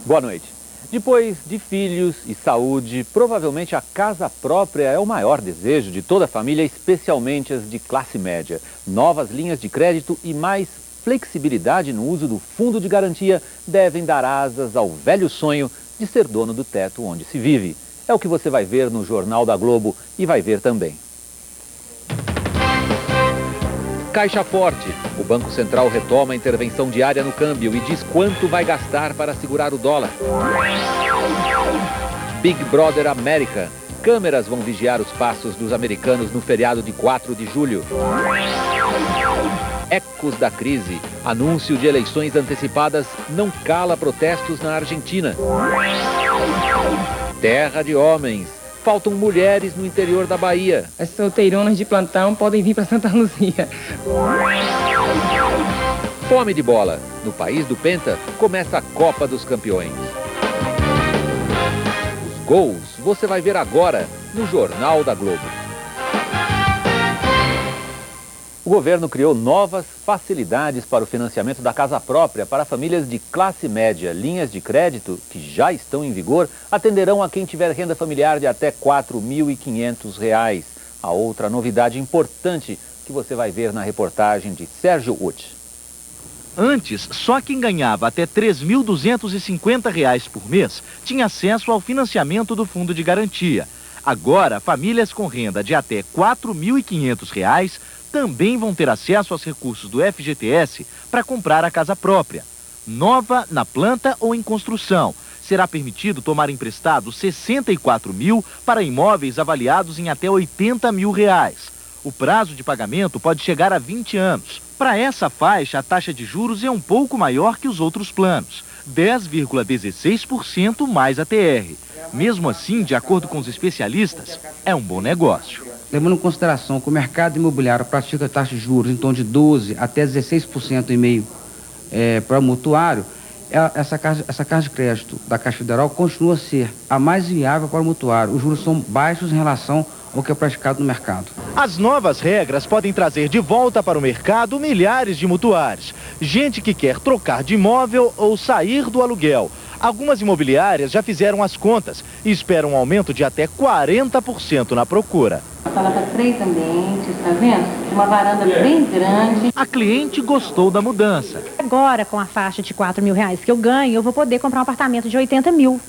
Boa noite. Depois de filhos e saúde, provavelmente a casa própria é o maior desejo de toda a família, especialmente as de classe média. Novas linhas de crédito e mais flexibilidade no uso do fundo de garantia devem dar asas ao velho sonho de ser dono do teto onde se vive. É o que você vai ver no Jornal da Globo e vai ver também. Caixa Forte. O Banco Central retoma a intervenção diária no câmbio e diz quanto vai gastar para segurar o dólar. Big Brother América. Câmeras vão vigiar os passos dos americanos no feriado de 4 de julho. Ecos da crise. Anúncio de eleições antecipadas não cala protestos na Argentina. Terra de homens. Faltam mulheres no interior da Bahia. As solteironas de plantão podem vir para Santa Luzia. Fome de bola. No país do Penta, começa a Copa dos Campeões. Os gols você vai ver agora no Jornal da Globo. O governo criou novas facilidades para o financiamento da casa própria para famílias de classe média. Linhas de crédito, que já estão em vigor, atenderão a quem tiver renda familiar de até R$ 4.500. A outra novidade importante que você vai ver na reportagem de Sérgio Uth. Antes, só quem ganhava até R$ 3.250 por mês tinha acesso ao financiamento do Fundo de Garantia. Agora, famílias com renda de até R$ 4.500 também vão ter acesso aos recursos do FGTS para comprar a casa própria. Nova, na planta ou em construção. Será permitido tomar emprestado R$ 64 mil para imóveis avaliados em até R$ 80 mil. O prazo de pagamento pode chegar a 20 anos. Para essa faixa, a taxa de juros é um pouco maior que os outros planos, 10,16% mais a TR. Mesmo assim, de acordo com os especialistas, é um bom negócio. Levando em consideração que o mercado imobiliário pratica taxa de juros em torno de 12% até 16,5% para o mutuário, essa casa de crédito da Caixa Federal continua a ser a mais viável para o mutuário. Os juros são baixos em relação ao que é praticado no mercado. As novas regras podem trazer de volta para o mercado milhares de mutuários. Gente que quer trocar de imóvel ou sair do aluguel. Algumas imobiliárias já fizeram as contas e esperam um aumento de até 40% na procura. A sala está 3 ambientes, tá vendo? Uma varanda bem grande. A cliente gostou da mudança. Agora, com a faixa de R$ 4 mil que eu ganho, eu vou poder comprar um apartamento de 80 mil.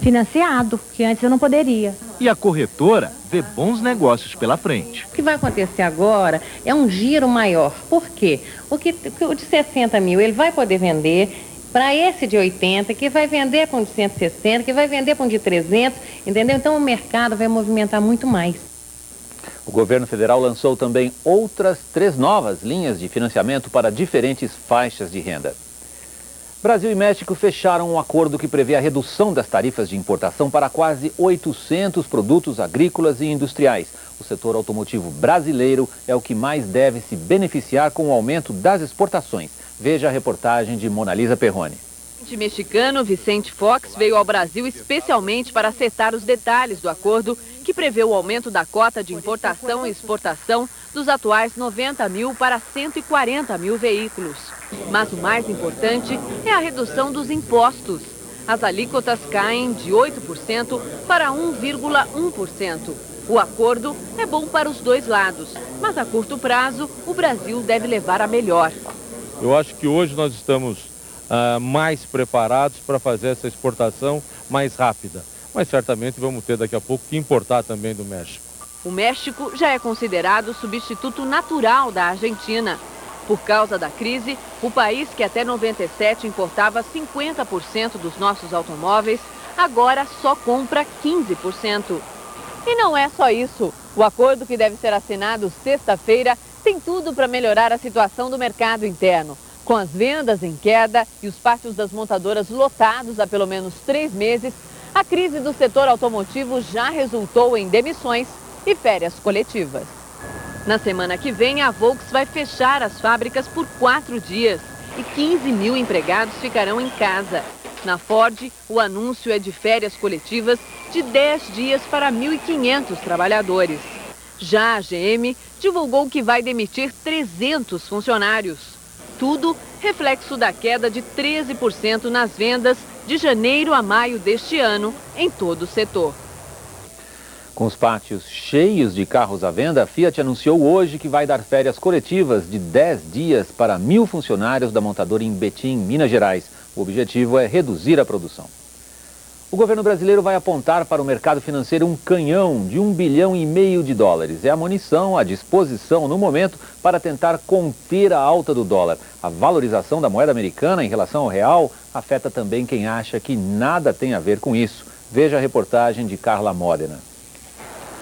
Financiado, que antes eu não poderia. E a corretora vê bons negócios pela frente. O que vai acontecer agora é um giro maior. Por quê? O de 60 mil ele vai poder vender para esse de 80, que vai vender para um de 160, que vai vender para um de 300, entendeu? Então o mercado vai movimentar muito mais. O governo federal lançou também outras 3 novas linhas de financiamento para diferentes faixas de renda. Brasil e México fecharam um acordo que prevê a redução das tarifas de importação para quase 800 produtos agrícolas e industriais. O setor automotivo brasileiro é o que mais deve se beneficiar com o aumento das exportações. Veja a reportagem de Monalisa Perrone. O presidente mexicano Vicente Fox veio ao Brasil especialmente para acertar os detalhes do acordo que prevê o aumento da cota de importação e exportação dos atuais 90 mil para 140 mil veículos. Mas o mais importante é a redução dos impostos. As alíquotas caem de 8% para 1,1%. O acordo é bom para os dois lados, mas a curto prazo o Brasil deve levar a melhor. Eu acho que hoje nós estamos mais preparados para fazer essa exportação mais rápida. Mas certamente vamos ter daqui a pouco que importar também do México. O México já é considerado substituto natural da Argentina. Por causa da crise, o país que até 97 importava 50% dos nossos automóveis, agora só compra 15%. E não é só isso. O acordo que deve ser assinado sexta-feira tem tudo para melhorar a situação do mercado interno. Com as vendas em queda e os pátios das montadoras lotados há pelo menos 3 meses, a crise do setor automotivo já resultou em demissões e férias coletivas. Na semana que vem, a Volks vai fechar as fábricas por 4 dias e 15 mil empregados ficarão em casa. Na Ford, o anúncio é de férias coletivas de 10 dias para 1.500 trabalhadores. Já a GM divulgou que vai demitir 300 funcionários. tudo reflexo da queda de 13% nas vendas de janeiro a maio deste ano em todo o setor. Com os pátios cheios de carros à venda, a Fiat anunciou hoje que vai dar férias coletivas de 10 dias para 1.000 funcionários da montadora em Betim, Minas Gerais. O objetivo é reduzir a produção. O governo brasileiro vai apontar para o mercado financeiro um canhão de US$ 1,5 bilhão. É a munição à disposição no momento para tentar conter a alta do dólar. A valorização da moeda americana em relação ao real afeta também quem acha que nada tem a ver com isso. Veja a reportagem de Carla Modena.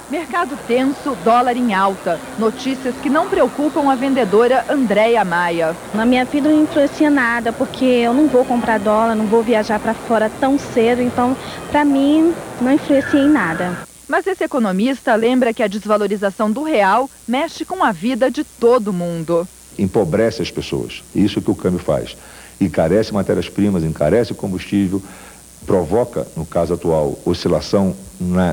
Mercado tenso, dólar em alta. Notícias que não preocupam a vendedora Andréia Maia. Na minha vida não influencia nada, porque eu não vou comprar dólar, não vou viajar para fora tão cedo, então para mim não influencia em nada. Mas esse economista lembra que a desvalorização do real mexe com a vida de todo mundo. Empobrece as pessoas, isso que o câmbio faz. Encarece matérias-primas, encarece combustível, provoca, no caso atual, oscilação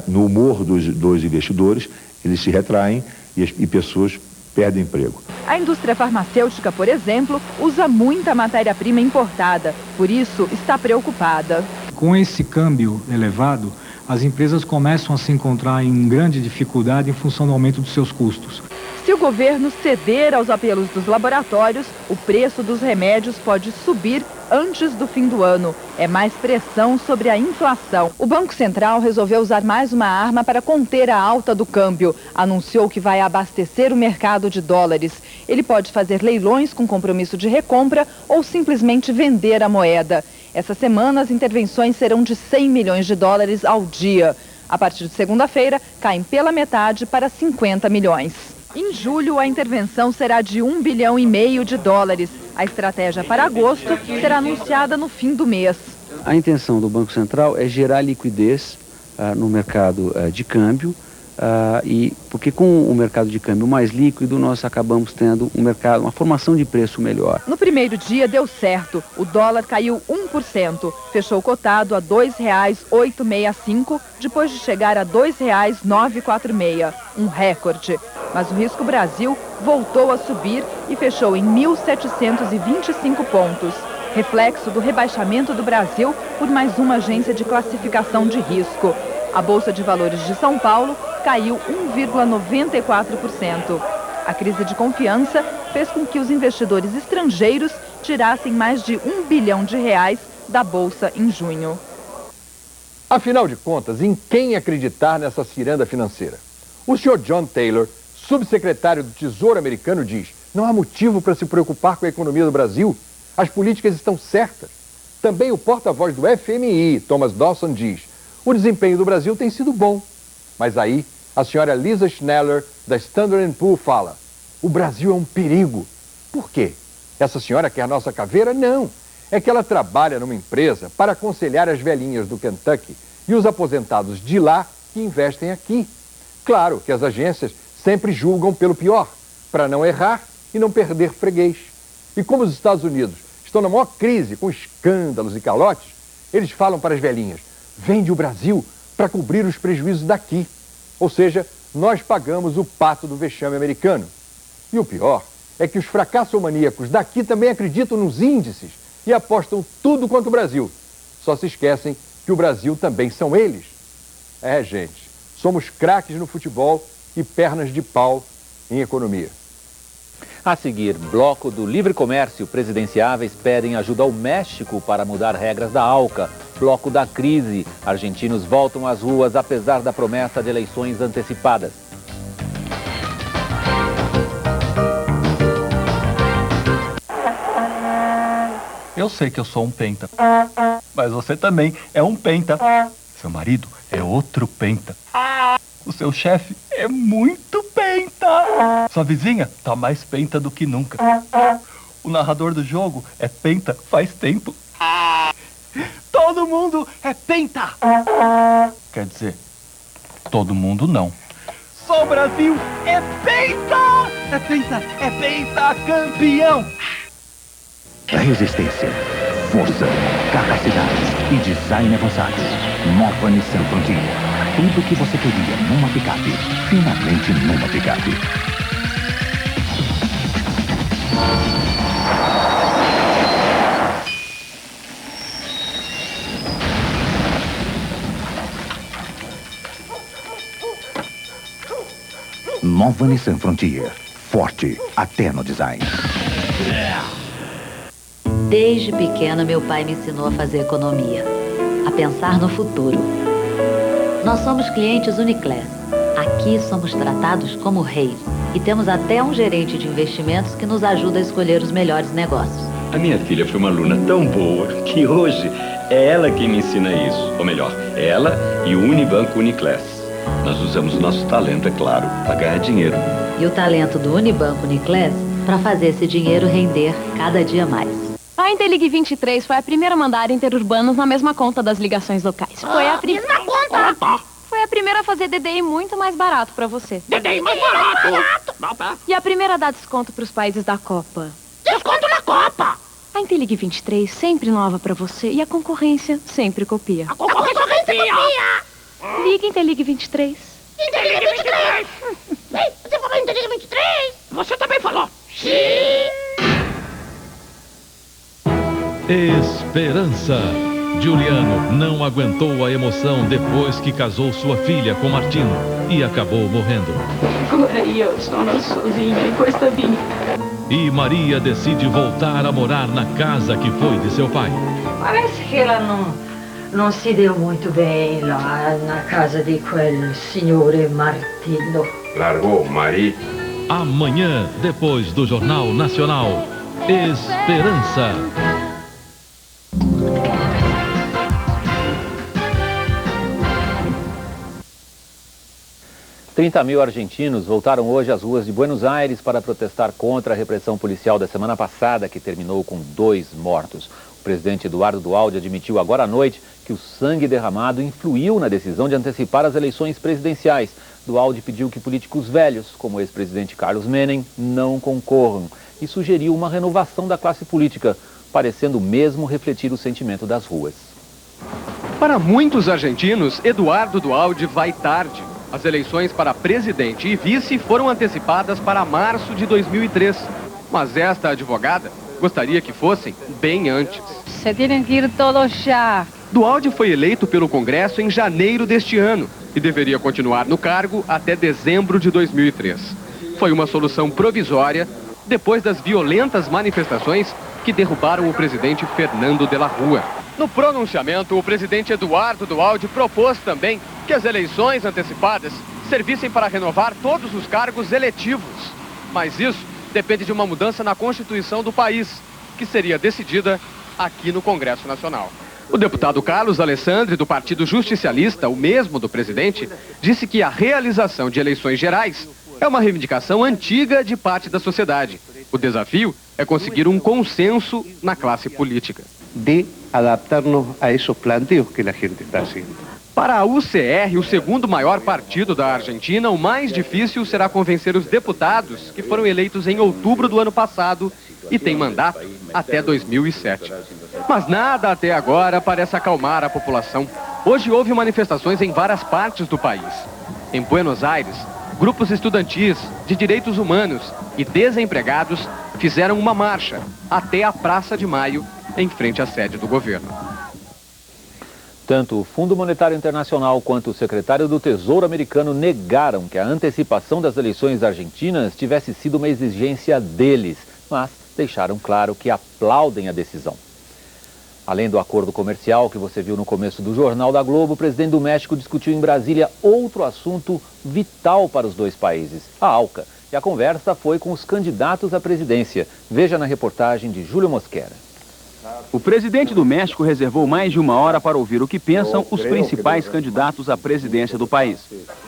no humor dos investidores, eles se retraem e pessoas perdem emprego. A indústria farmacêutica, por exemplo, usa muita matéria-prima importada, por isso está preocupada. Com esse câmbio elevado, as empresas começam a se encontrar em grande dificuldade em função do aumento dos seus custos. Se o governo ceder aos apelos dos laboratórios, o preço dos remédios pode subir antes do fim do ano. É mais pressão sobre a inflação. O Banco Central resolveu usar mais uma arma para conter a alta do câmbio. Anunciou que vai abastecer o mercado de dólares. Ele pode fazer leilões com compromisso de recompra ou simplesmente vender a moeda. Essa semana, as intervenções serão de US$ 100 milhões ao dia. A partir de segunda-feira, caem pela metade para 50 milhões. Em julho, a intervenção será de US$ 1,5 bilhão. A estratégia para agosto será anunciada no fim do mês. A intenção do Banco Central é gerar liquidez no mercado de câmbio, porque com o mercado de câmbio mais líquido, nós acabamos tendo uma formação de preço melhor. No primeiro dia deu certo. O dólar caiu 1%. Fechou cotado a R$ 2,865, depois de chegar a R$ 2,946. Um recorde. Mas o Risco Brasil voltou a subir e fechou em 1.725 pontos. Reflexo do rebaixamento do Brasil por mais uma agência de classificação de risco. A Bolsa de Valores de São Paulo caiu 1,94%. A crise de confiança fez com que os investidores estrangeiros tirassem mais de R$ 1 bilhão da Bolsa em junho. Afinal de contas, em quem acreditar nessa ciranda financeira? O Sr. John Taylor, subsecretário do Tesouro americano, diz: não há motivo para se preocupar com a economia do Brasil. As políticas estão certas. Também o porta-voz do FMI, Thomas Dawson, diz: o desempenho do Brasil tem sido bom. Mas aí, a senhora Lisa Schneller, da Standard & Poor's, fala: o Brasil é um perigo. Por quê? Essa senhora quer nossa caveira? Não. É que ela trabalha numa empresa para aconselhar as velhinhas do Kentucky e os aposentados de lá que investem aqui. Claro que as agências sempre julgam pelo pior, para não errar e não perder freguês. E como os Estados Unidos estão na maior crise, com escândalos e calotes, eles falam para as velhinhas: vende o Brasil para cobrir os prejuízos daqui. Ou seja, nós pagamos o pato do vexame americano. E o pior é que os fracassomaníacos daqui também acreditam nos índices e apostam tudo contra o Brasil. Só se esquecem que o Brasil também são eles. É, gente, somos craques no futebol e pernas de pau em economia. A seguir, bloco do Livre Comércio. Presidenciáveis pedem ajuda ao México para mudar regras da ALCA. Bloco da crise. Argentinos voltam às ruas apesar da promessa de eleições antecipadas. Eu sei que eu sou um penta, mas você também é um penta. Seu marido é outro penta. O seu chefe é muito penta. Sua vizinha tá mais penta do que nunca. O narrador do jogo é penta faz tempo. Todo mundo é penta. Quer dizer, todo mundo não. Só o Brasil é penta! É penta, é penta, campeão! Resistência, força, capacidade e design avançado. Nova Nissan Frontier. Tudo o que você queria numa picape, finalmente numa picape. Nova Nissan Frontier. Forte até no design. Desde pequena, meu pai me ensinou a fazer economia, a pensar no futuro. Nós somos clientes Uniclass. Aqui somos tratados como reis e temos até um gerente de investimentos que nos ajuda a escolher os melhores negócios. A minha filha foi uma aluna tão boa que hoje é ela quem me ensina isso. Ou melhor, ela e o Unibanco Uniclass. Nós usamos o nosso talento, é claro, para ganhar dinheiro. E o talento do Unibanco Uniclass para fazer esse dinheiro render cada dia mais. A Interlig 23 foi a primeira a mandar interurbanos na mesma conta das ligações locais. Foi a mesma conta! Foi a primeira a fazer DDI muito mais barato pra você. DDI mais barato! E a primeira a dar desconto pros países da Copa. Desconto na Copa! A Interlig 23 sempre inova pra você e a concorrência sempre copia. A concorrência copia! Liga Interlig 23. Interlig 23! Ei, você falou Interlig 23? Você também falou. Sim! Esperança. Juliano não aguentou a emoção depois que casou sua filha com Martino e acabou morrendo. Agora eu sono sozinha em questa vida. E Maria decide voltar a morar na casa que foi de seu pai. Parece que ela não se deu muito bem lá na casa de quel signore Martino. Largou o marido. Amanhã, depois do Jornal Nacional, Esperança. 30 mil argentinos voltaram hoje às ruas de Buenos Aires para protestar contra a repressão policial da semana passada, que terminou com 2 mortos. O presidente Eduardo Duhalde admitiu agora à noite que o sangue derramado influiu na decisão de antecipar as eleições presidenciais. Duhalde pediu que políticos velhos, como o ex-presidente Carlos Menem, não concorram e sugeriu uma renovação da classe política, parecendo mesmo refletir o sentimento das ruas. Para muitos argentinos, Eduardo Duhalde vai tarde. As eleições para presidente e vice foram antecipadas para março de 2003. Mas esta advogada gostaria que fossem bem antes. Se tem que ir todos já. Duhalde foi eleito pelo Congresso em janeiro deste ano e deveria continuar no cargo até dezembro de 2003. Foi uma solução provisória depois das violentas manifestações que derrubaram o presidente Fernando de la Rúa. No pronunciamento, o presidente Eduardo Duhalde propôs também que as eleições antecipadas servissem para renovar todos os cargos eletivos. Mas isso depende de uma mudança na Constituição do país, que seria decidida aqui no Congresso Nacional. O deputado Carlos Alessandri, do Partido Justicialista, o mesmo do presidente, disse que a realização de eleições gerais é uma reivindicação antiga de parte da sociedade. O desafio é conseguir um consenso na classe política. De adaptarnos a esos planteos que a gente está haciendo. Para a UCR, o segundo maior partido da Argentina, o mais difícil será convencer os deputados que foram eleitos em outubro do ano passado e têm mandato até 2007. Mas nada até agora parece acalmar a população. Hoje houve manifestações em várias partes do país. Em Buenos Aires, grupos estudantis, de direitos humanos e desempregados fizeram uma marcha até a Praça de Maio, em frente à sede do governo. Tanto o Fundo Monetário Internacional quanto o secretário do Tesouro americano negaram que a antecipação das eleições argentinas tivesse sido uma exigência deles, mas deixaram claro que aplaudem a decisão. Além do acordo comercial que você viu no começo do Jornal da Globo, o presidente do México discutiu em Brasília outro assunto vital para os dois países, a ALCA. E a conversa foi com os candidatos à presidência. Veja na reportagem de Júlio Mosquera. O presidente do México reservou mais de 1 hora para ouvir o que pensam os principais candidatos à presidência do país.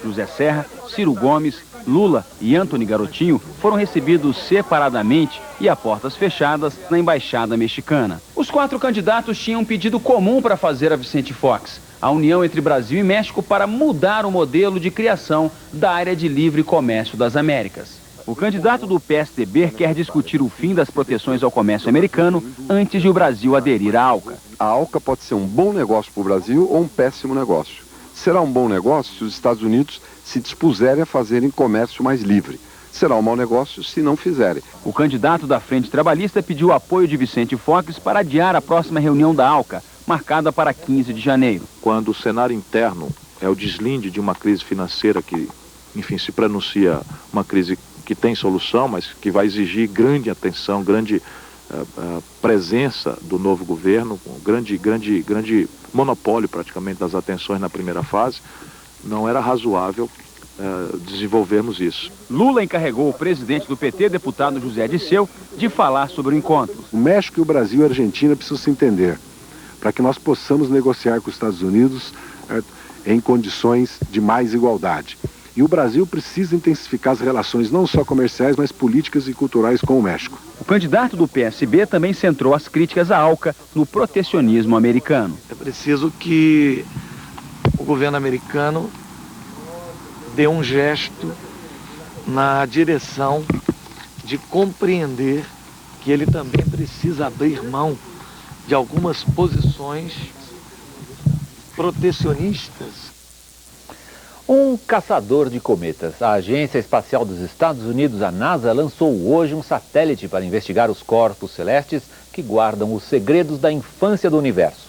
José Serra, Ciro Gomes, Lula e Antony Garotinho foram recebidos separadamente e a portas fechadas na Embaixada Mexicana. Os 4 candidatos tinham um pedido comum para fazer a Vicente Fox: a união entre Brasil e México para mudar o modelo de criação da área de livre comércio das Américas. O candidato do PSDB quer discutir o fim das proteções ao comércio americano antes de o Brasil aderir à ALCA. A ALCA pode ser um bom negócio para o Brasil ou um péssimo negócio. Será um bom negócio se os Estados Unidos se dispuserem a fazerem comércio mais livre. Será um mau negócio se não fizerem. O candidato da Frente Trabalhista pediu o apoio de Vicente Fox para adiar a próxima reunião da ALCA, marcada para 15 de janeiro. Quando o cenário interno é o deslinde de uma crise financeira que enfim, se prenuncia uma crise que tem solução, mas que vai exigir grande atenção, grande presença do novo governo, um grande monopólio praticamente das atenções na primeira fase. Não era razoável desenvolvermos isso. Lula encarregou o presidente do PT, deputado José Disseu, de falar sobre o encontro. O México e o Brasil e a Argentina precisam se entender, para que nós possamos negociar com os Estados Unidos em condições de mais igualdade. E o Brasil precisa intensificar as relações não só comerciais, mas políticas e culturais com o México. O candidato do PSB também centrou as críticas à ALCA no protecionismo americano. É preciso que o governo americano dê um gesto na direção de compreender que ele também precisa abrir mão de algumas posições protecionistas. Um caçador de cometas. A Agência Espacial dos Estados Unidos, a NASA, lançou hoje um satélite para investigar os corpos celestes que guardam os segredos da infância do universo.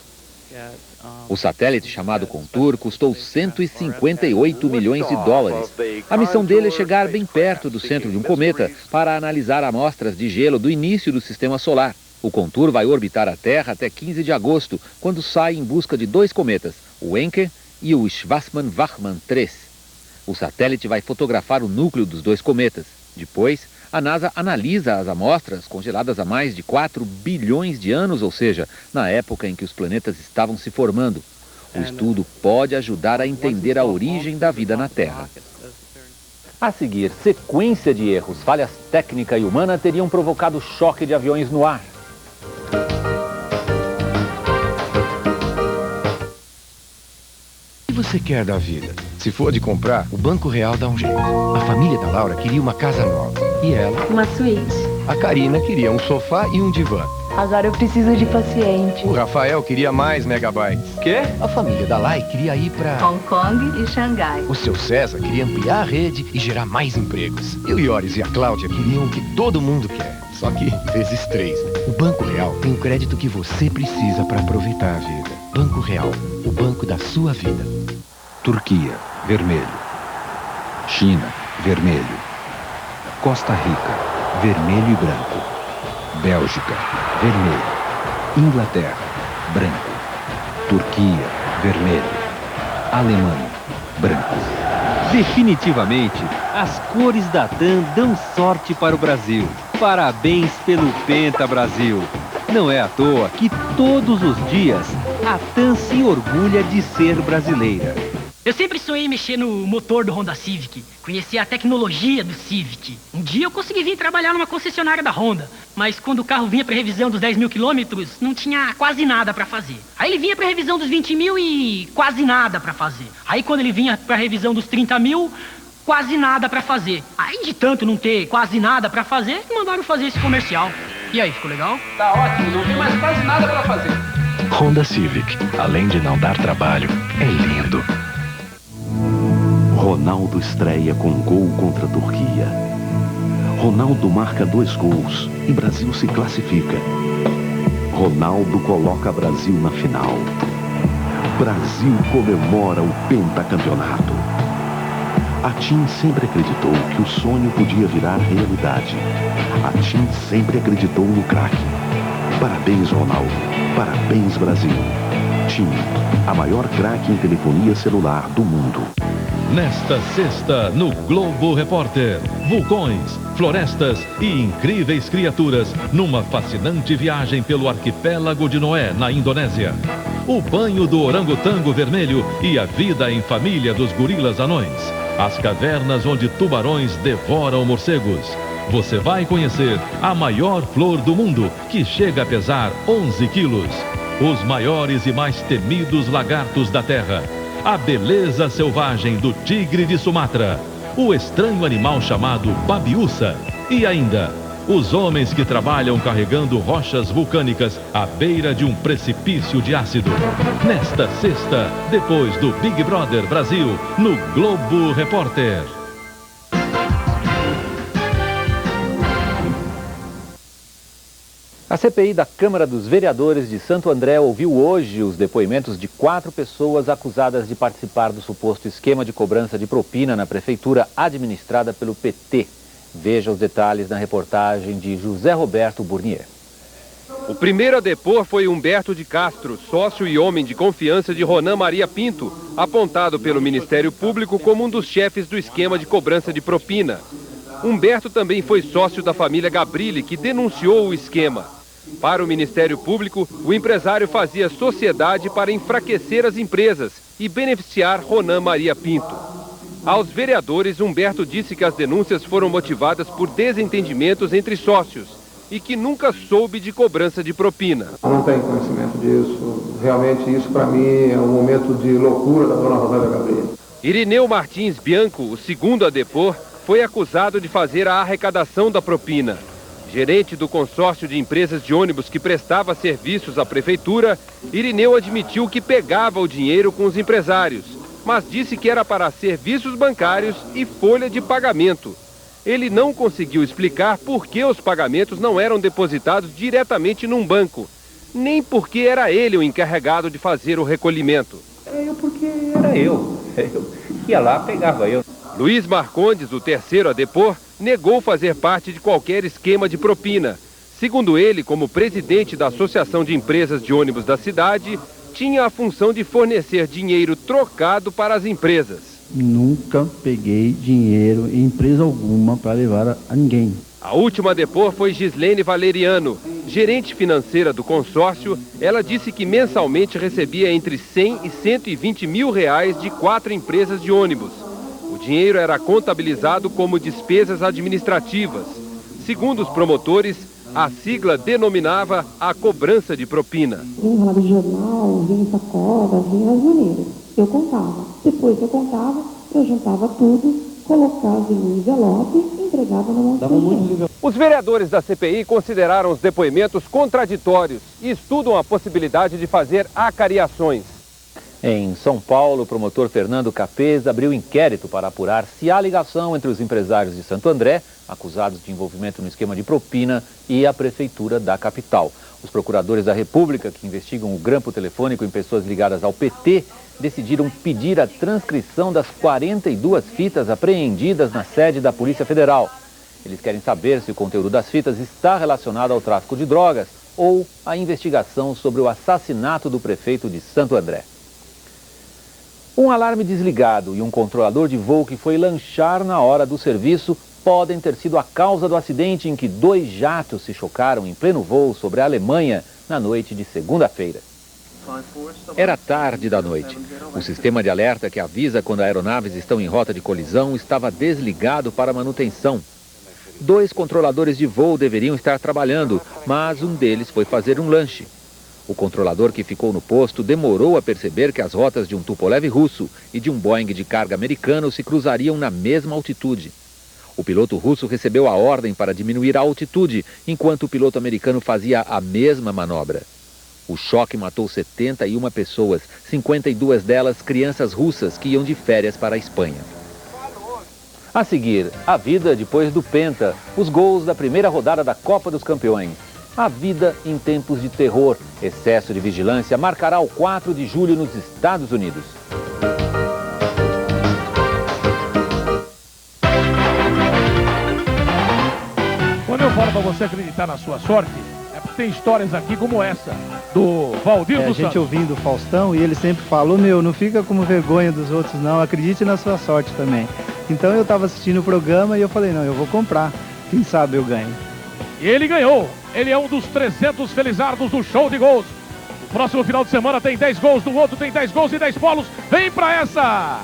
O satélite, chamado Contour, custou 158 milhões de dólares. A missão dele é chegar bem perto do centro de um cometa para analisar amostras de gelo do início do sistema solar. O Contour vai orbitar a Terra até 15 de agosto, quando sai em busca de 2 cometas, o Encke e o Schwarzmann-Wachmann 3. O satélite vai fotografar o núcleo dos 2 cometas. Depois, a NASA analisa as amostras congeladas há mais de 4 bilhões de anos, ou seja, na época em que os planetas estavam se formando. O estudo pode ajudar a entender a origem da vida na Terra. A seguir, sequência de erros, falhas técnica e humana teriam provocado choque de aviões no ar. O que você quer da vida? Se for de comprar, o Banco Real dá um jeito. A família da Laura queria uma casa nova. E ela? Uma suíte. A Karina queria um sofá e um divã. Agora eu preciso de paciente. O Rafael queria mais megabytes. Quê? A família da Lai queria ir pra Hong Kong e Xangai. O seu César queria ampliar a rede e gerar mais empregos. E o Ioris e a Cláudia queriam o que todo mundo quer. Só que vezes 3, né? O Banco Real tem o crédito que você precisa para aproveitar a vida. Banco Real, o banco da sua vida. Turquia, vermelho. China, vermelho. Costa Rica, vermelho e branco. Bélgica, vermelho. Inglaterra, branco. Turquia, vermelho. Alemanha, branco. Definitivamente, as cores da TAM dão sorte para o Brasil. Parabéns pelo Penta, Brasil. Não é à toa que todos os dias a TAM se orgulha de ser brasileira. Eu sempre sonhei em mexer no motor do Honda Civic, conhecer a tecnologia do Civic. Um dia eu consegui vir trabalhar numa concessionária da Honda, mas quando o carro vinha para revisão dos 10 mil quilômetros, não tinha quase nada para fazer. Aí ele vinha para revisão dos 20 mil e quase nada para fazer. Aí quando ele vinha para revisão dos 30 mil, quase nada para fazer. Aí de tanto não ter quase nada para fazer, mandaram fazer esse comercial. E aí, ficou legal? Tá ótimo, não tem mais quase nada para fazer. Honda Civic, além de não dar trabalho, é lindo. Ronaldo estreia com gol contra a Turquia. Ronaldo marca 2 gols e Brasil se classifica. Ronaldo coloca Brasil na final. Brasil comemora o pentacampeonato. A TIM sempre acreditou que o sonho podia virar realidade. A TIM sempre acreditou no craque. Parabéns, Ronaldo. Parabéns, Brasil. TIM, a maior craque em telefonia celular do mundo. Nesta sexta, no Globo Repórter, vulcões, florestas e incríveis criaturas numa fascinante viagem pelo arquipélago de Noé, na Indonésia. O banho do orangotango vermelho e a vida em família dos gorilas anões. As cavernas onde tubarões devoram morcegos. Você vai conhecer a maior flor do mundo, que chega a pesar 11 quilos. Os maiores e mais temidos lagartos da Terra. A beleza selvagem do tigre de Sumatra, o estranho animal chamado babiúça e ainda os homens que trabalham carregando rochas vulcânicas à beira de um precipício de ácido. Nesta sexta, depois do Big Brother Brasil, no Globo Repórter. A CPI da Câmara dos Vereadores de Santo André ouviu hoje os depoimentos de 4 pessoas acusadas de participar do suposto esquema de cobrança de propina na prefeitura administrada pelo PT. Veja os detalhes na reportagem de José Roberto Burnier. O primeiro a depor foi Humberto de Castro, sócio e homem de confiança de Ronan Maria Pinto, apontado pelo Ministério Público como um dos chefes do esquema de cobrança de propina. Humberto também foi sócio da família Gabrilli, que denunciou o esquema. Para o Ministério Público, o empresário fazia sociedade para enfraquecer as empresas e beneficiar Ronan Maria Pinto. Aos vereadores, Humberto disse que as denúncias foram motivadas por desentendimentos entre sócios e que nunca soube de cobrança de propina. Não tenho conhecimento disso. Realmente isso para mim é um momento de loucura da dona Rosália Gabrilli. Irineu Martins Bianco, o segundo a depor, foi acusado de fazer a arrecadação da propina. Gerente do consórcio de empresas de ônibus que prestava serviços à prefeitura, Irineu admitiu que pegava o dinheiro com os empresários, mas disse que era para serviços bancários e folha de pagamento. Ele não conseguiu explicar por que os pagamentos não eram depositados diretamente num banco, nem porque era ele o encarregado de fazer o recolhimento. Porque era eu ia lá, pegava eu. Luiz Marcondes, o terceiro a depor, negou fazer parte de qualquer esquema de propina. Segundo ele, como presidente da Associação de Empresas de Ônibus da cidade, tinha a função de fornecer dinheiro trocado para as empresas. Nunca peguei dinheiro em empresa alguma para levar a ninguém. A última a depor foi Gislene Valeriano, gerente financeira do consórcio. Ela disse que mensalmente recebia entre 100 e 120 mil reais de 4 empresas de ônibus. O dinheiro era contabilizado como despesas administrativas. Segundo os promotores, a sigla denominava a cobrança de propina. Vinha lá do jornal, vinha em sacola, vinha as maneiras. Eu contava. Depois que eu contava, eu juntava tudo, colocava em um envelope e entregava na mão do cliente. Os vereadores da CPI consideraram os depoimentos contraditórios e estudam a possibilidade de fazer acariações. Em São Paulo, o promotor Fernando Capês abriu inquérito para apurar se há ligação entre os empresários de Santo André, acusados de envolvimento no esquema de propina, e a prefeitura da capital. Os procuradores da República, que investigam o grampo telefônico em pessoas ligadas ao PT, decidiram pedir a transcrição das 42 fitas apreendidas na sede da Polícia Federal. Eles querem saber se o conteúdo das fitas está relacionado ao tráfico de drogas ou à investigação sobre o assassinato do prefeito de Santo André. Um alarme desligado e um controlador de voo que foi lanchar na hora do serviço podem ter sido a causa do acidente em que 2 jatos se chocaram em pleno voo sobre a Alemanha na noite de segunda-feira. Era tarde da noite. O sistema de alerta que avisa quando aeronaves estão em rota de colisão estava desligado para manutenção. 2 controladores de voo deveriam estar trabalhando, mas um deles foi fazer um lanche. O controlador que ficou no posto demorou a perceber que as rotas de um Tupolev russo e de um Boeing de carga americano se cruzariam na mesma altitude. O piloto russo recebeu a ordem para diminuir a altitude, enquanto o piloto americano fazia a mesma manobra. O choque matou 71 pessoas, 52 delas crianças russas que iam de férias para a Espanha. A seguir, a vida depois do Penta, os gols da primeira rodada da Copa dos Campeões. A vida em tempos de terror, excesso de vigilância, marcará o 4 de julho nos Estados Unidos. Quando eu falo para você acreditar na sua sorte, é porque tem histórias aqui como essa, do Valdir dos Santos. A gente ouvindo o Faustão e ele sempre falou, não fica com vergonha dos outros não, acredite na sua sorte também. Então eu estava assistindo o programa e eu falei, não, eu vou comprar, quem sabe eu ganho. E ele ganhou. Ele é um dos 300 felizardos do show de gols. No próximo final de semana tem 10 gols, no outro tem 10 gols e 10 polos. Vem pra essa!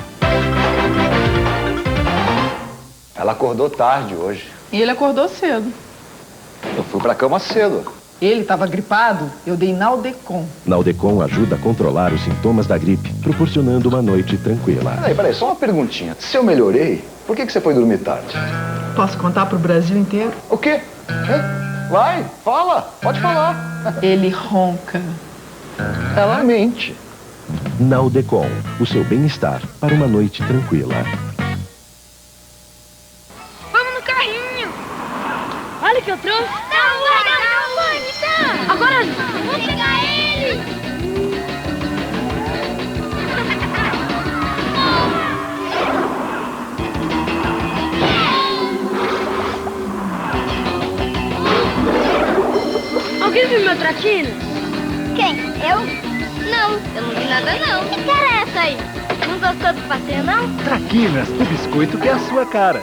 Ela acordou tarde hoje. E ele acordou cedo. Eu fui pra cama cedo. Ele estava gripado, eu dei Naldecon. Naldecon ajuda a controlar os sintomas da gripe, proporcionando uma noite tranquila. Peraí, só uma perguntinha. Se eu melhorei, por que você foi dormir tarde? Posso contar pro Brasil inteiro? O quê? Vai, fala, pode falar. Ele ronca. Ela mente. Naldecon, o seu bem-estar para uma noite tranquila. Vamos no carrinho. Olha o que eu trouxe. Não, então. Agora vou pegar ele! Alguém viu meu traquinas? Quem? Eu? Não, eu não vi nada não. Que cara é essa aí? Não gostou do passeio não? Traquinas, o biscoito que é a sua cara.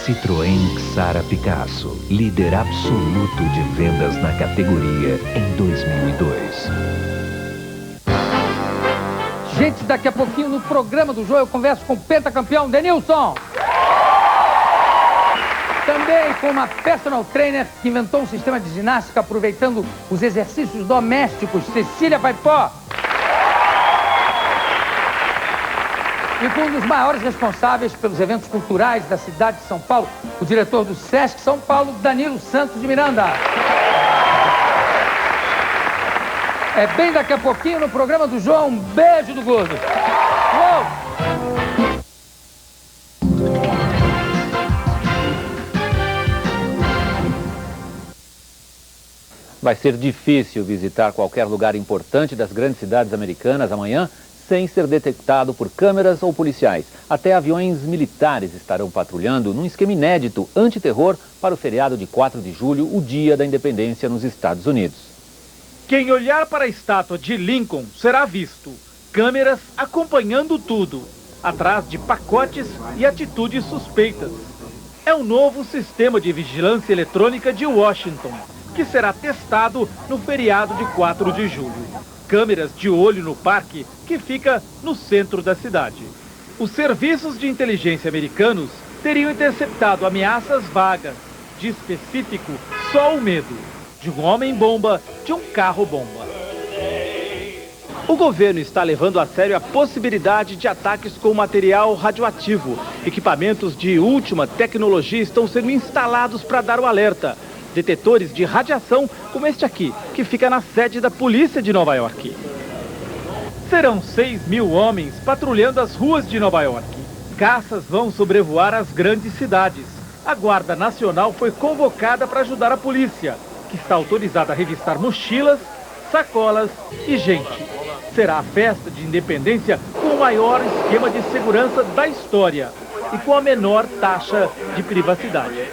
Citroën Xara Picasso, líder absoluto de vendas na categoria em 2002. Gente, daqui a pouquinho no programa do Jô eu converso com o pentacampeão Denilson. Também com uma personal trainer que inventou um sistema de ginástica aproveitando os exercícios domésticos, Cecília Paipó. E com um dos maiores responsáveis pelos eventos culturais da cidade de São Paulo, o diretor do Sesc São Paulo, Danilo Santos de Miranda. É bem daqui a pouquinho no programa do João. Um beijo do Gordo. Uou! Vai ser difícil visitar qualquer lugar importante das grandes cidades americanas amanhã sem ser detectado por câmeras ou policiais. Até aviões militares estarão patrulhando num esquema inédito antiterror para o feriado de 4 de julho, o dia da independência nos Estados Unidos. Quem olhar para a estátua de Lincoln será visto. Câmeras acompanhando tudo, atrás de pacotes e atitudes suspeitas. É o novo sistema de vigilância eletrônica de Washington, que será testado no feriado de 4 de julho. Câmeras de olho no parque, que fica no centro da cidade. Os serviços de inteligência americanos teriam interceptado ameaças vagas, de específico só o medo, de um homem-bomba, de um carro-bomba. O governo está levando a sério a possibilidade de ataques com material radioativo. Equipamentos de última tecnologia estão sendo instalados para dar o alerta. Detetores de radiação como este aqui, que fica na sede da polícia de Nova York. Serão 6.000 homens patrulhando as ruas de Nova York. Caças vão sobrevoar as grandes cidades. A Guarda Nacional foi convocada para ajudar a polícia, que está autorizada a revistar mochilas, sacolas e gente. Será a festa de independência com o maior esquema de segurança da história e com a menor taxa de privacidade.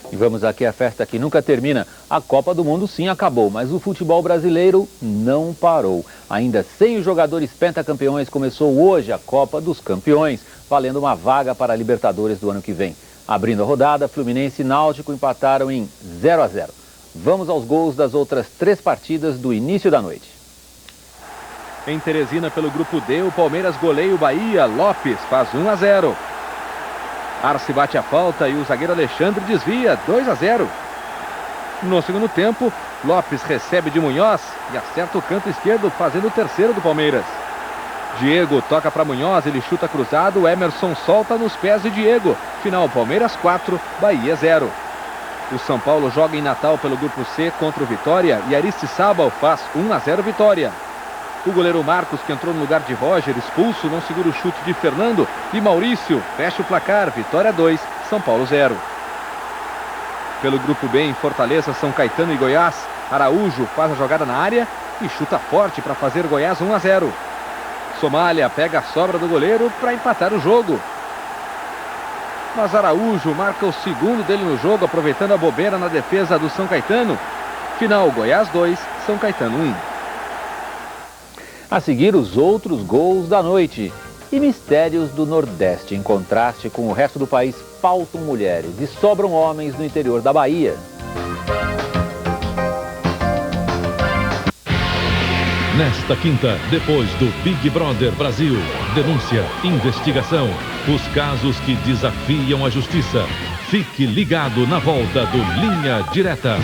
E vamos aqui à festa que nunca termina. A Copa do Mundo sim acabou, mas o futebol brasileiro não parou. Ainda sem os jogadores pentacampeões, começou hoje a Copa dos Campeões, valendo uma vaga para a Libertadores do ano que vem. Abrindo a rodada, Fluminense e Náutico empataram em 0-0. Vamos aos gols das outras 3 partidas do início da noite. Em Teresina, pelo grupo D, o Palmeiras goleia o Bahia. Lopes faz 1-0. Arce bate a falta e o zagueiro Alexandre desvia, 2-0. No segundo tempo, Lopes recebe de Munhoz e acerta o canto esquerdo, fazendo o terceiro do Palmeiras. Diego toca para Munhoz, ele chuta cruzado, Emerson solta nos pés de Diego. Final, Palmeiras 4, Bahia 0. O São Paulo joga em Natal pelo grupo C contra o Vitória e Aristizábal faz 1-0 Vitória. O goleiro Marcos, que entrou no lugar de Roger, expulso, não segura o chute de Fernando. E Maurício fecha o placar, Vitória 2, São Paulo 0. Pelo grupo B, em Fortaleza, São Caetano e Goiás, Araújo faz a jogada na área e chuta forte para fazer Goiás 1-0. Somália pega a sobra do goleiro para empatar o jogo. Mas Araújo marca o segundo dele no jogo, aproveitando a bobeira na defesa do São Caetano. Final, Goiás 2, São Caetano 1. A seguir, os outros gols da noite. E mistérios do Nordeste, em contraste com o resto do país, faltam mulheres e sobram homens no interior da Bahia. Nesta quinta, depois do Big Brother Brasil, denúncia, investigação, os casos que desafiam a justiça. Fique ligado na volta do Linha Direta.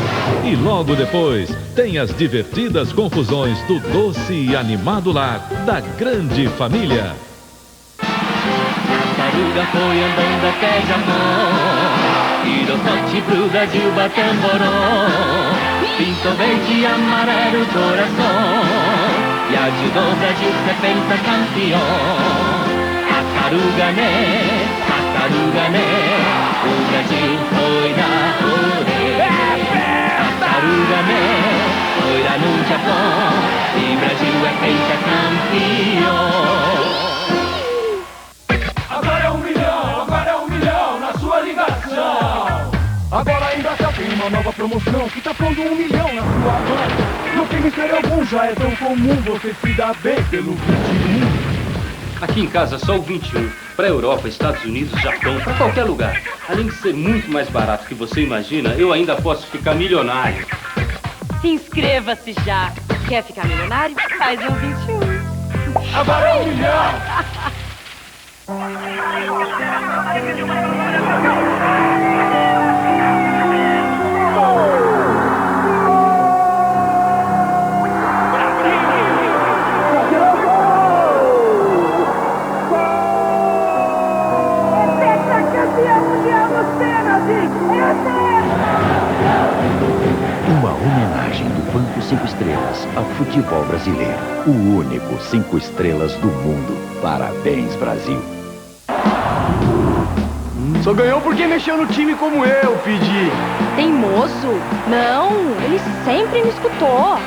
E logo depois, tem as divertidas confusões do doce e animado lar da grande família. tartaruga foi andando até Jamon e do norte pro Brasil batendo boró. Pinto verde e amarelo coração e ajudou o Brasil ser pentacampeão. Tartaruga né, o Brasil foi na rodeia. Tartaruga né, foi lá no Japão e o Brasil é pentacampeão. Agora é 1 milhão na sua ligação. Agora ainda tem uma nova promoção que tá pondo 1 milhão na sua mão. Não tem mistério algum, já é tão comum você se dar bem pelo 21. Aqui em casa só o 21. Pra Europa, Estados Unidos, Japão, pra qualquer lugar. Além de ser muito mais barato que você imagina, eu ainda posso ficar milionário. Inscreva-se já. Quer ficar milionário? Faz um 21. Agora é 1 milhão. Uma homenagem do Banco 5 Estrelas ao futebol brasileiro. O único 5 estrelas do mundo. Parabéns, Brasil. Só ganhou porque mexeu no time como eu pedi. Teimoso? Não, ele sempre me escutou.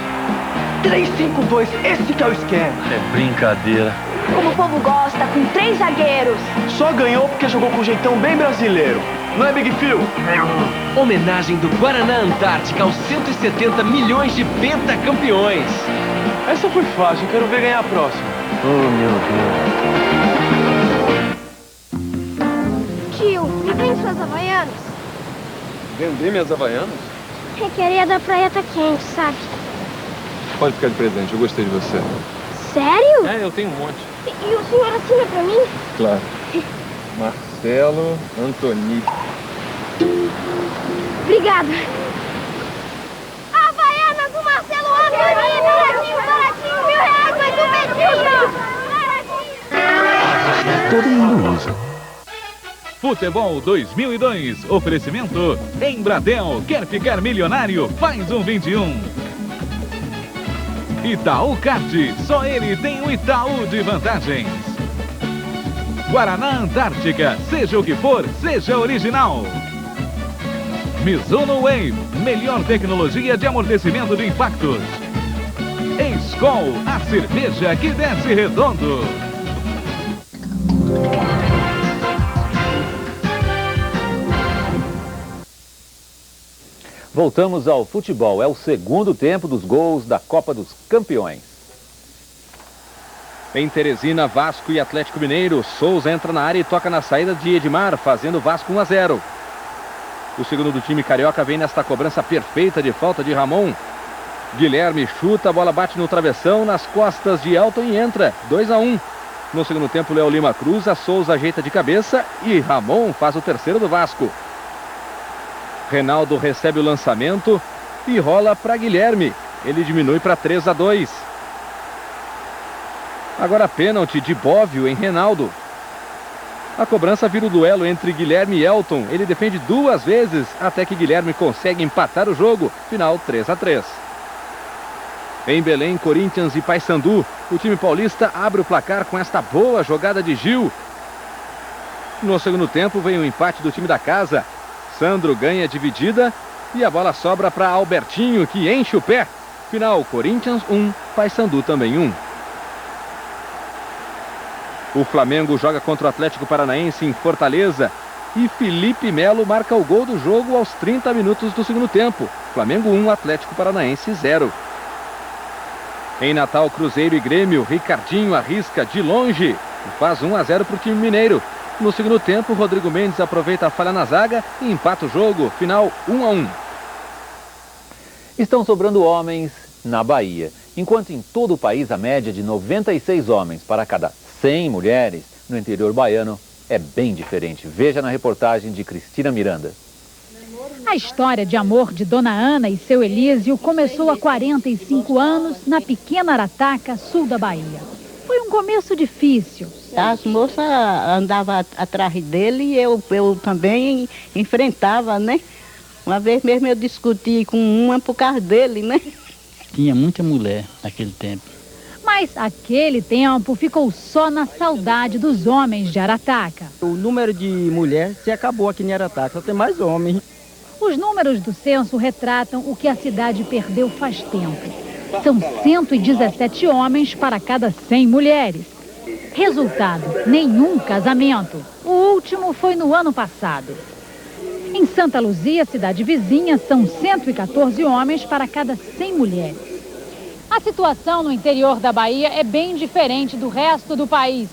3-5-2, esse que é o esquema. É brincadeira. Como o povo gosta, com 3 zagueiros. Só ganhou porque jogou com um jeitão bem brasileiro. Não é, Big Phil? Homenagem do Guaraná Antártica aos 170 milhões de pentacampeões. Essa foi fácil, quero ver ganhar a próxima. Oh, meu Deus. Tio, me vende suas Havaianas. Vender minhas Havaianas? É que a areia da praia tá quente, sabe? Pode ficar de presente, eu gostei de você. Sério? É, eu tenho um monte. E o senhor assina pra mim? Claro. Marcelo Antoni. Obrigada. Havaianas do Marcelo Antoni, baratinho, R$1.000, mas baratinho. Todo mundo usa. Futebol 2002, oferecimento Embradel, quer ficar milionário? Faz um 21. Itaú Kart, só ele tem o Itaú de vantagens. Guaraná Antártica, seja o que for, seja original. Mizuno Wave, melhor tecnologia de amortecimento de impactos. Skol, a cerveja que desce redondo. Voltamos ao futebol. É o segundo tempo dos gols da Copa dos Campeões. Em Teresina, Vasco e Atlético Mineiro. Souza entra na área e toca na saída de Edmar, fazendo Vasco 1-0. O segundo do time carioca vem nesta cobrança perfeita de falta de Ramon. Guilherme chuta, a bola bate no travessão, nas costas de Elton e entra. 2-1. No segundo tempo, Léo Lima cruza, Souza ajeita de cabeça e Ramon faz o terceiro do Vasco. Reinaldo recebe o lançamento e rola para Guilherme. Ele diminui para 3-2. Agora pênalti de Bóvio em Reinaldo. A cobrança vira o duelo entre Guilherme e Elton. Ele defende 2 vezes até que Guilherme consegue empatar o jogo. Final 3-3. Em Belém, Corinthians e Paysandu. O time paulista abre o placar com esta boa jogada de Gil. No segundo tempo vem o empate do time da casa. Sandro ganha dividida e a bola sobra para Albertinho, que enche o pé. Final, Corinthians 1, Paysandu também 1. O Flamengo joga contra o Atlético Paranaense em Fortaleza e Felipe Melo marca o gol do jogo aos 30 minutos do segundo tempo. Flamengo 1, Atlético Paranaense 0. Em Natal, Cruzeiro e Grêmio, Ricardinho arrisca de longe e faz 1-0 para o time mineiro. No segundo tempo, Rodrigo Mendes aproveita a falha na zaga e empata o jogo. Final 1-1. Estão sobrando homens na Bahia. Enquanto em todo o país a média de 96 homens para cada 100 mulheres, no interior baiano é bem diferente. Veja na reportagem de Cristina Miranda. A história de amor de Dona Ana e seu Elísio começou há 45 anos na pequena Arataca, sul da Bahia. Foi um começo difícil. As moças andavam atrás dele e eu também enfrentava, né? Uma vez mesmo eu discuti com uma por causa dele, né? Tinha muita mulher naquele tempo. Mas aquele tempo ficou só na saudade dos homens de Arataca. O número de mulheres se acabou aqui em Arataca, só tem mais homens. Os números do censo retratam o que a cidade perdeu faz tempo. São 117 homens para cada 100 mulheres. Resultado, nenhum casamento. O último foi no ano passado. Em Santa Luzia, cidade vizinha, são 114 homens para cada 100 mulheres. A situação no interior da Bahia é bem diferente do resto do país,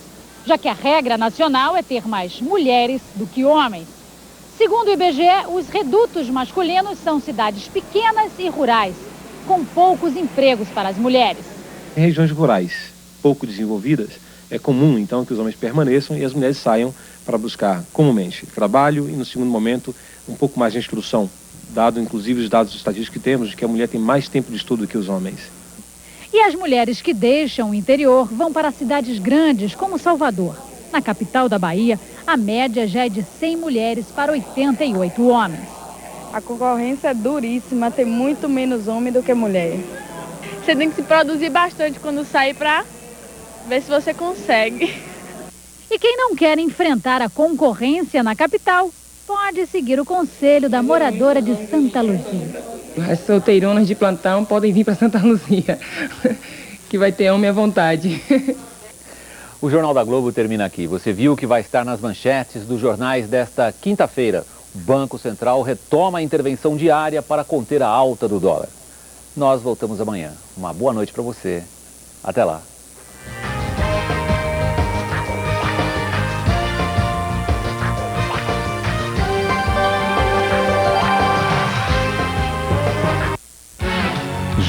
já que a regra nacional é ter mais mulheres do que homens. Segundo o IBGE, os redutos masculinos são cidades pequenas e rurais, com poucos empregos para as mulheres. Em regiões rurais pouco desenvolvidas, é comum então que os homens permaneçam e as mulheres saiam para buscar comumente trabalho e, no segundo momento, um pouco mais de instrução, dado inclusive os dados estatísticos que temos de que a mulher tem mais tempo de estudo que os homens. E as mulheres que deixam o interior vão para cidades grandes como Salvador. Na capital da Bahia, a média já é de 100 mulheres para 88 homens. A concorrência é duríssima, tem muito menos homem do que mulher. Você tem que se produzir bastante quando sair para ver se você consegue. E quem não quer enfrentar a concorrência na capital, pode seguir o conselho da moradora de Santa Luzia. As solteironas de plantão podem vir para Santa Luzia, que vai ter homem à vontade. O Jornal da Globo termina aqui. Você viu que vai estar nas manchetes dos jornais desta quinta-feira. O Banco Central retoma a intervenção diária para conter a alta do dólar. Nós voltamos amanhã. Uma boa noite para você. Até lá.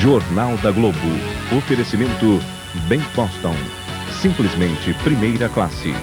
Jornal da Globo. Oferecimento Bem Boston. Simplesmente primeira classe.